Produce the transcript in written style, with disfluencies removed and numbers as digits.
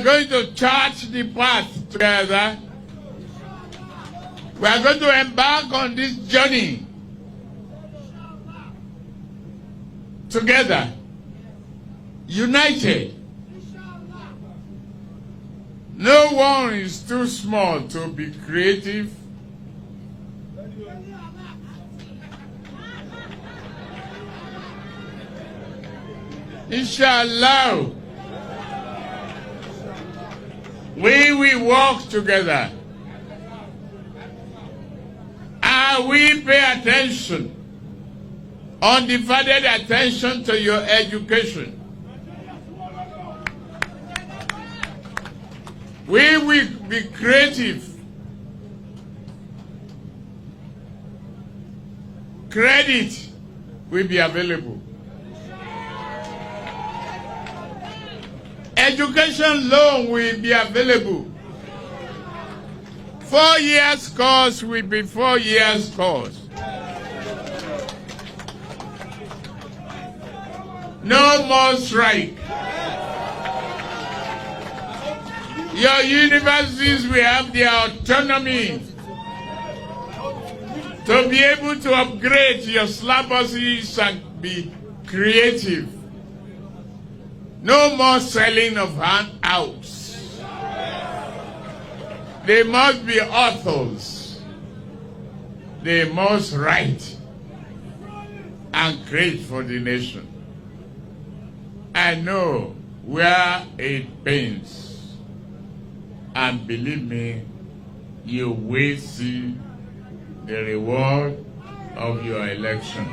going to chart the path together. We are going to embark on this journey together, united. No one is too small to be creative. Inshallah, we will work together. And we pay attention, undivided attention to your education. We will be creative. Credit will be available. Education loan will be available. 4 years course will be 4 years course. No more strike. Your universities will have their autonomy to be able to upgrade your syllabuses and be creative. No more selling of handouts. They must be authors. They must write and create for the nation. I know where it pains. And believe me, you will see the reward of your election.